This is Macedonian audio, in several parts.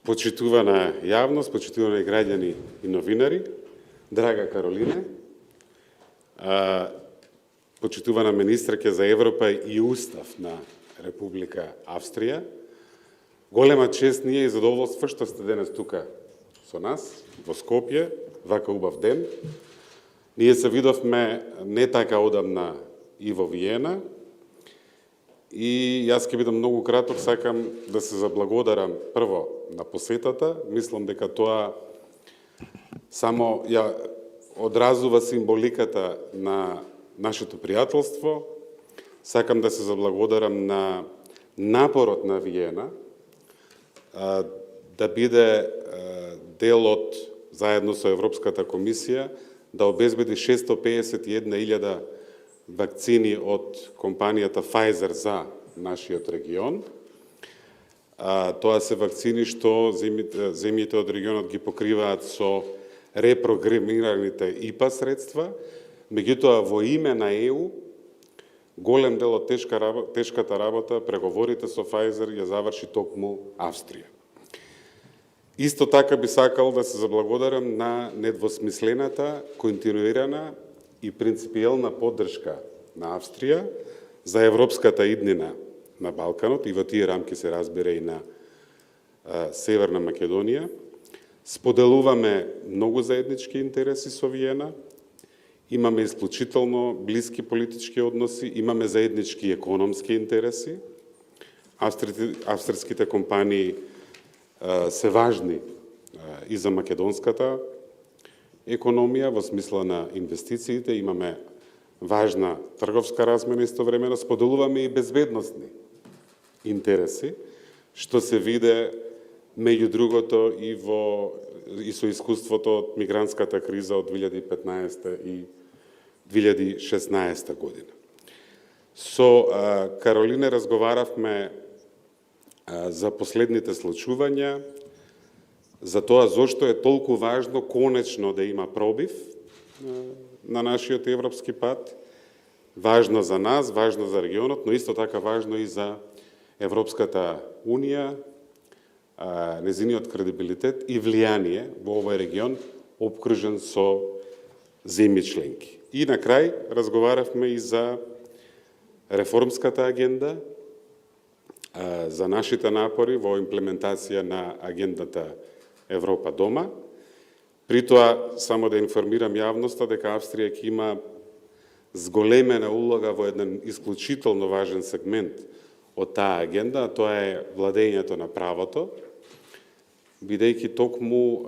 Почитувана јавност, почитувани граѓани и новинари, драга Каролине, почитувана министерка за Европа и Устав на Република Австрија, голема чест ние и задоволство што сте денес тука со нас, во Скопје, вака убав ден. Ние се видовме не така одамна и во Виена, и јас ќе бидам многу краток, сакам да се заблагодарам прво на посетата. Мислам дека тоа само ја одразува символиката на нашето пријателство. Сакам да се заблагодарам на напорот на Виена да биде дел од, заедно со Европската комисија, да обезбеди 651.000 вакцини од компанијата Pfizer за нашиот регион. Тоа се вакцини што земјите од регионот ги покриваат со репрограмираните ИПА средства, меѓутоа во име на ЕУ голем дел од тешката работа, преговорите со Pfizer ја заврши токму Австрија. Исто така би сакал да се заблагодарам на недвосмислената, континуирана и принципиелна поддршка на Австрија за европската иднина на Балканот, и во тие рамки се разбира и на Северна Македонија. Споделуваме многу заеднички интереси со Виена, имаме исклучително блиски политички односи, имаме заеднички економски интереси. Австриските компании се важни и за македонската економија во смисла на инвестициите, имаме важна трговска размена истовремено, споделуваме и безбедносни интереси, што се виде меѓу другото и со искуството од мигрантската криза од 2015 и 2016 година. Со Каролине разговаравме за последните случувања, за тоа зошто е толку важно конечно да има пробив на нашиот европски пат, важно за нас, важно за регионот, но исто така важно и за Европската Унија, незиниот кредибилитет и влијание во овој регион, обкружен со земји членки. И на крај разговаравме и за реформската агенда, за нашите напори во имплементација на агендата Европа дома. При тоа, само да информирам јавноста дека Австрија ќе има зголемена улога во еден исклучително важен сегмент од таа агенда, а тоа е владењето на правото, бидејќи токму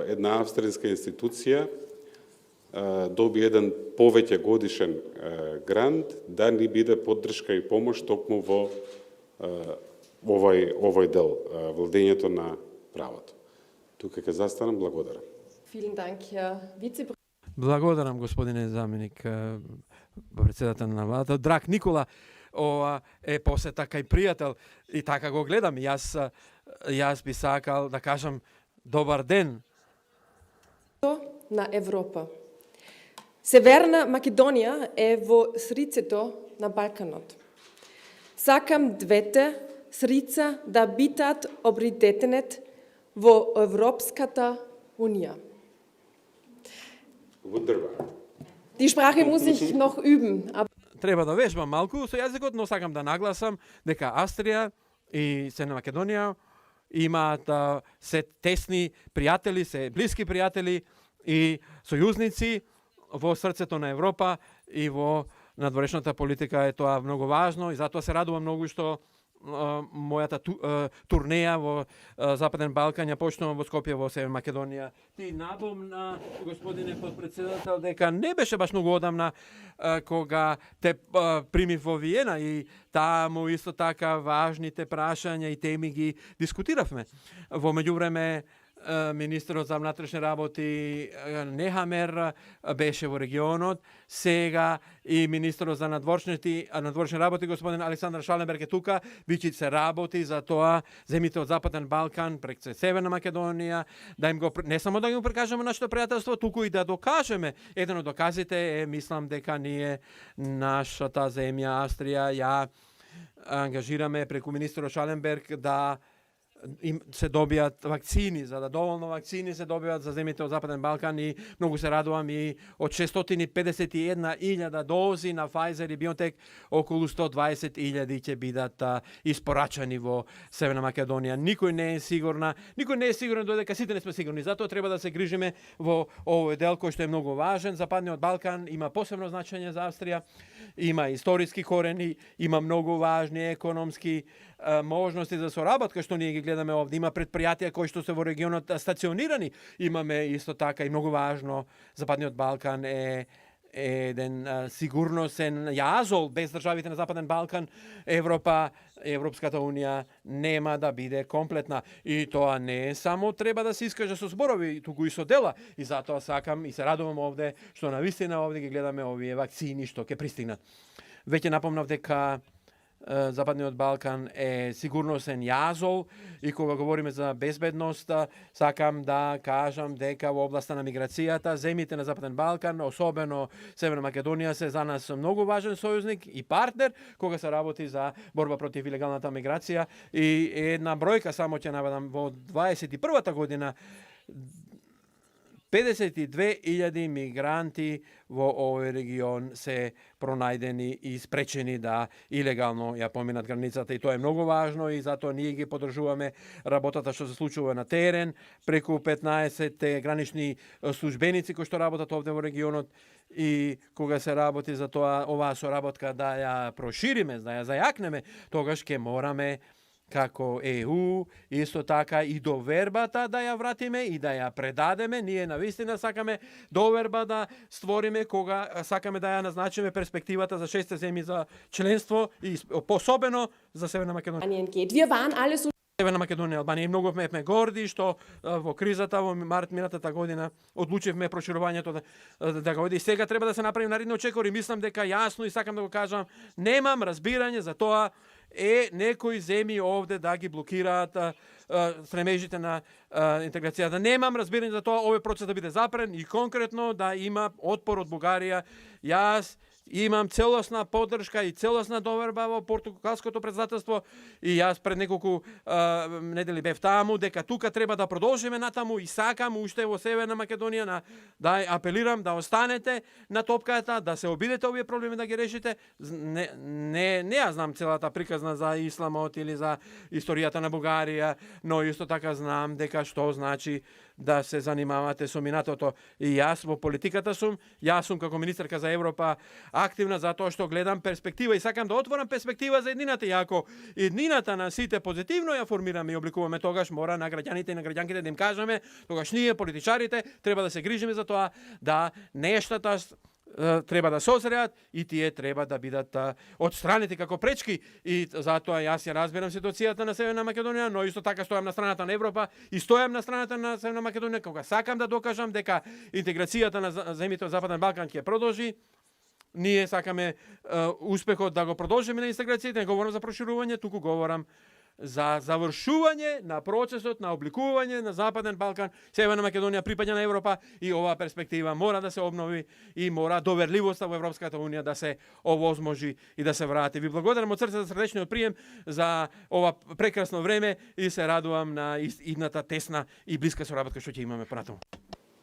една австријска институција доби еден повеќе годишен грант да ни биде поддршка и помош токму во овој дел, владењето на правото. Тука ќе застанам, благодарам. Благодарам, господине заменик председател на владата. Драг Никола, ова е посета кај пријател и така го гледам. Јас би сакал да кажам добар ден на Европа. Северна Македонија е во срцето на Балканот. Сакам двете срица да битат обридетенет во Европската Унија. Wunderbar. Die Sprache muss ich noch üben. Треба да вежбам малку со јазикот, но сакам да нагласам дека Австрија и Северна Македонија имаат се тесни пријатели, се блиски пријатели и сојузници во срцето на Европа и во надворешната политика е тоа многу важно и затоа се радувам многу што мојата турнеја во Западен Балкан ја почнува во Скопје во Северна Македонија. Ти напомна, господине подпредседател, дека не беше баш многу одамна кога те примив во Виена и таму исто така важните прашања и теми ги дискутиравме. Во меѓувреме министерот за внатрешни работи Нехамер беше во регионот, сега и министерот за надворешни работи господин Александар Шаленберг е тука, вичи се работи за тоа земјите од Западен Балкан прек Северна Македонија, да им го не само да им прикажеме нашето пријателство, туку и да докажеме. Еден од доказите е, мислам дека ние нашата земја Австрија ја ангажираме преку министерот Шаленберг да се добијат вакцини, за да доволно вакцини се добиваат за земјите од Западен Балкан и многу се радувам и од 651.000 дози на Pfizer и BioNTech околу 120.000 ќе бидат испорачани во Северна Македонија. Никој не е сигурен додека сите не сме сигурни. Затоа треба да се грижиме во овој дел кој што е многу важен. Западниот Балкан има посебно значење за Австрија, има историски корени, има многу важни економски можности за соработка што ние ги гледаме овде. Има предпријатија кои што се во регионот стационирани. Имаме исто така и многу важно, Западниот Балкан е еден сигурносен јазол. Без државите на Западен Балкан Европската унија нема да биде комплетна. И тоа не е само треба да се искаже со зборови, туку и со дела. И затоа сакам и се радувам овде што навистина овде ги гледаме овие вакцини што ќе пристигнат. Веќе напомнав дека Западниот Балкан е сигурносен јазол и кога говориме за безбедност, сакам да кажам дека во областа на миграцијата, земјите на Западен Балкан, особено Северна Македонија, се за нас многу важен сојузник и партнер кога се работи за борба против илегалната миграција. И една бројка само ќе наведам, во 21-та година 52.000 мигранти во овој регион се пронајдени и спречени да илегално ја поминат границата. И тоа е многу важно и затоа ние ги поддржуваме работата што се случува на терен, преку 15 гранични службеници кои што работат овде во регионот. И кога се работи за тоа, оваа соработка да ја прошириме, да ја зајакнеме, тогаш ќе мораме како ЕУ, исто така и довербата да ја вратиме и да ја предадеме. Ние навистина сакаме доверба да створиме кога сакаме да ја назначиме перспективата за 6 земји за членство и пособено за Северна Македонија. Wir waren alle so Северна Македонија и Албанија. И многу сме горди што во кризата во март минатата година одлучивме проширувањето да го оди. И сега треба да се направи наредни очекори. Мислам дека јасно и сакам да го кажам, немам разбирање за тоа некои земји овде да ги блокираат стремежите на интеграцијата. Немам разбирање за тоа овој процес да биде запрен и конкретно да има отпор од Бугарија. Јас имам целосна поддршка и целосна доверба во португалското председателство и јас пред неколку недели бев таму дека тука треба да продолжиме натаму и сакам уште во Северна Македонија да апелирам да останете на топката, да се обидете овие проблеми да ги решите. Не ја знам целата приказна за исламот или за историјата на Бугарија, но исто така знам дека што значи да се занимавате со минатото. И јас во политиката сум, јас сум како министерка за Европа активна затоа што гледам перспектива и сакам да отворам перспектива за еднината. И ако еднината на сите позитивно ја формираме и обликуваме, тогаш мора на граѓаните и на граѓанките да им кажеме, тогаш ние политичарите треба да се грижиме за тоа да нештата треба да се озреат и тие треба да бидат отстранети како пречки. И затоа јас ја разбирам ситуацијата на Северна Македонија, но исто така стојам на страната на Европа и стојам на страната на Северна Македонија кога сакам да докажам дека интеграцијата на земјите од Западен Балкан ќе продолжи. Ние сакаме успехот да го продолжиме на интеграцијата, не говорам за проширување, туку говорам за завршување на процесот на обликување на Западен Балкан, Северна Македонија припаѓа на Европа и оваа перспектива мора да се обнови и мора доверливоста во Европската унија да се овозможи и да се врати. Ви благодарам од срце за срдечниот прием за ова прекрасно време и се радувам на идната тесна и блиска соработка што ќе имаме понатаму.